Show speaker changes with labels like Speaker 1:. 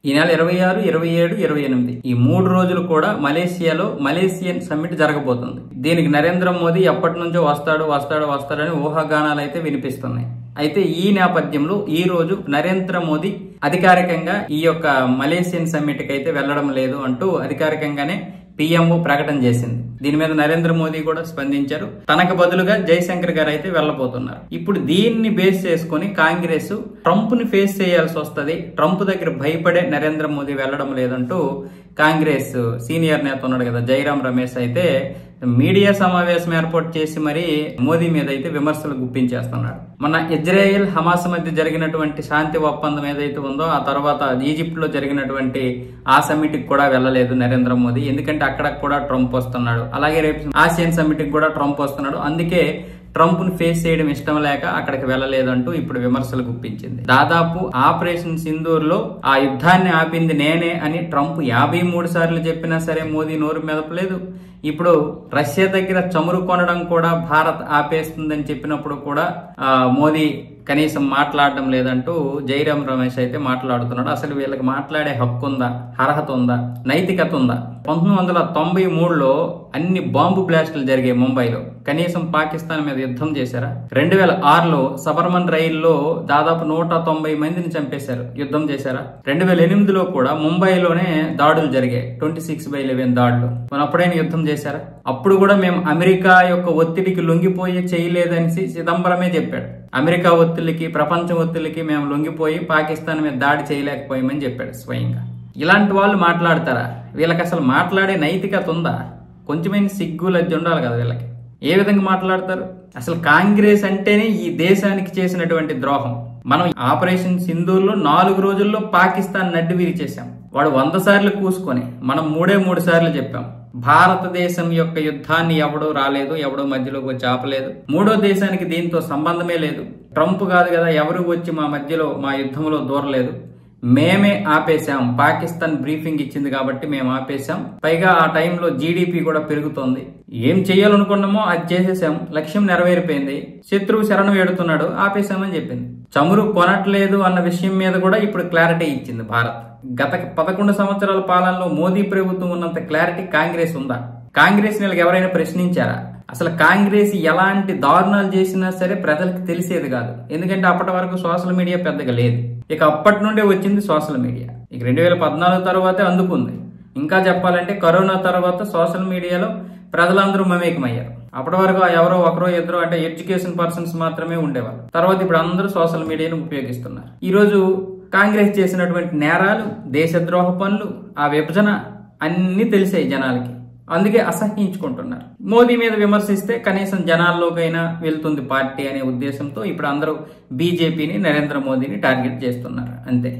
Speaker 1: ఈ నెల 26, 27, 28 ఈ 3 రోజులు కూడా మలేషియాలో మలేసియన్ సమ్మిట్ జరగబోతుంది. దీనికి నరేంద్ర మోదీ ఎప్పటి నుంచో వస్తాడని ఊహాగానాలు అయితే వినిపిస్తున్నాయి. అయితే ఈ నేపథ్యంలో ఈ రోజు నరేంద్ర మోదీ అధికారికంగా ఈ యొక్క మలేసియన్ సమ్మిట్ కి అయితే వెళ్లడం లేదు అంటూ అధికారికంగానే పిఎంఓ ప్రకటన చేసింది. దీని మీద నరేంద్ర మోదీ కూడా స్పందించారు. తనకు బదులుగా జయశంకర్ గారు అయితే వెళ్లబోతున్నారు. ఇప్పుడు దీన్ని బేస్ చేసుకుని కాంగ్రెస్ ట్రంప్ ని ఫేస్ చేయాల్సి వస్తుంది, ట్రంప్ దగ్గర భయపడే నరేంద్ర మోదీ వెళ్లడం లేదంటూ కాంగ్రెస్ సీనియర్ నేత ఉన్నాడు కదా జైరాం రమేష్ అయితే మీడియా సమావేశం ఏర్పాటు చేసి మరి మోదీ మీద అయితే విమర్శలు గుప్పించేస్తున్నాడు. మన ఇజ్రాయెల్ హమాస్ మధ్య జరిగినటువంటి శాంతి ఒప్పందం ఏదైతే ఉందో ఆ తర్వాత ఈజిప్ట్ లో జరిగినటువంటి ఆ సమ్మిట్ కి కూడా వెళ్లలేదు నరేంద్ర మోదీ. ఎందుకంటే అక్కడ కూడా ట్రంప్ వస్తున్నాడు, అలాగే రేపు ఆసియన్ సమ్మిట్ కి కూడా ట్రంప్ వస్తున్నాడు. అందుకే ట్రంప్ ను ఫేస్ చేయడం ఇష్టం లేక అక్కడికి వెళ్లలేదంటూ ఇప్పుడు విమర్శలు గుప్పించింది. దాదాపు ఆపరేషన్ సింధూర్ లో ఆ యుద్ధాన్ని ఆపింది నేనే అని ట్రంప్ 53 సార్లు చెప్పినా సరే మోదీ నోరు మెదపలేదు. ఇప్పుడు రష్యా దగ్గర చమురు కొనడం కూడా భారత్ ఆపేస్తుందని చెప్పినప్పుడు కూడా మోదీ కనీసం మాట్లాడడం లేదంటూ జైరాం రమేష్ అయితే మాట్లాడుతున్నాడు. అసలు వీళ్ళకి మాట్లాడే హక్కు ఉందా, అర్హత ఉందా, నైతికత ఉందా? 1993లో అన్ని బాంబు బ్లాస్టులు జరిగాయి ముంబైలో, కనీసం పాకిస్తాన్ మీద యుద్ధం చేశారా? 2006లో సబర్మన్ రైల్లో దాదాపు 190 మందిని చంపేశారు, యుద్ధం చేశారా? 2008లో కూడా ముంబైలోనే దాడులు జరిగాయి, 26/11 దాడులు. మనం అప్పుడైనా యుద్ధం చేశారా? అప్పుడు కూడా మేము అమెరికా యొక్క ఒత్తిడికి లొంగిపోయి చేయలేదని చిదంబరమే చెప్పాడు. అమెరికా ఒత్తిడికి, ప్రపంచం ఒత్తిడికి మేము లొంగిపోయి పాకిస్తాన్ మీద దాడి చేయలేకపోయామని చెప్పాడు స్వయంగా. ఇలాంటి వాళ్ళు మాట్లాడతారా? వీళ్ళకి అసలు మాట్లాడే నైతికత ఉందా? కొంచెమైన సిగ్గు లజ్జ ఉండాలి కదా వీళ్ళకి. ఏ విధంగా మాట్లాడతారు? అసలు కాంగ్రెస్ అంటేనే ఈ దేశానికి చేసినటువంటి ద్రోహం. మనం ఆపరేషన్ సింధూర్లో 4 రోజుల్లో పాకిస్తాన్ నడ్డి విరిచేశాం. వాడు 100 సార్లు కూసుకొని మనం 3 సార్లు చెప్పాం. భారతదేశం యొక్క యుద్ధాన్ని ఎవడో రాలేదు, ఎవడో మధ్యలోకి వచ్చి ఆపలేదు. 3వ దేశానికి దీంతో సంబంధమే లేదు. ట్రంప్ కాదు కదా ఎవరు వచ్చి మా మధ్యలో మా యుద్ధంలో దూరలేదు. మేమే ఆపేశాం. పాకిస్తాన్ బ్రీఫింగ్ ఇచ్చింది కాబట్టి మేము ఆపేశాం. పైగా ఆ టైంలో జీడిపి కూడా పెరుగుతోంది. ఏం చెయ్యాలనుకున్నామో అది చేసేసాం, లక్ష్యం నెరవేరిపోయింది. శత్రువు శరణు వేడుతున్నాడు, ఆపేశామని చెప్పింది. చమురు కొనట్లేదు అన్న విషయం మీద కూడా ఇప్పుడు క్లారిటీ ఇచ్చింది భారత్. గత 11 సంవత్సరాల పాలనలో మోదీ ప్రభుత్వం ఉన్నంత క్లారిటీ కాంగ్రెస్ ఉందా? కాంగ్రెస్ నెలకు ఎవరైనా ప్రశ్నించారా? అసలు కాంగ్రెస్ ఎలాంటి దారుణాలు చేసినా సరే ప్రజలకు తెలిసేది కాదు. ఎందుకంటే అప్పటి వరకు సోషల్ మీడియా పెద్దగా లేదు. ఇక అప్పటి నుండే వచ్చింది సోషల్ మీడియా. ఇక 2014 తర్వాతే అందుకుంది. ఇంకా చెప్పాలంటే కరోనా తర్వాత సోషల్ మీడియాలో ప్రజలందరూ మమేకమయ్యారు. అప్పటి వరకు ఎవరో ఒకరో ఇద్దరు అంటే ఎడ్యుకేషన్ పర్సన్స్ మాత్రమే ఉండేవారు. తర్వాత ఇప్పుడు అందరూ సోషల్ మీడియాను ఉపయోగిస్తున్నారు. ఈ రోజు కాంగ్రెస్ చేసినటువంటి నేరాలు, దేశద్రోహ పనులు, ఆ విభజన అన్ని తెలిసాయి జనాలకి. అందుకే అసహ్యించుకుంటున్నారు. మోదీ మీద విమర్శిస్తే కనీసం జనాల్లోకైనా వెళ్తుంది పార్టీ అనే ఉద్దేశంతో ఇప్పుడు అందరూ బీజేపీని, నరేంద్ర మోదీని టార్గెట్ చేస్తున్నారు అంతే.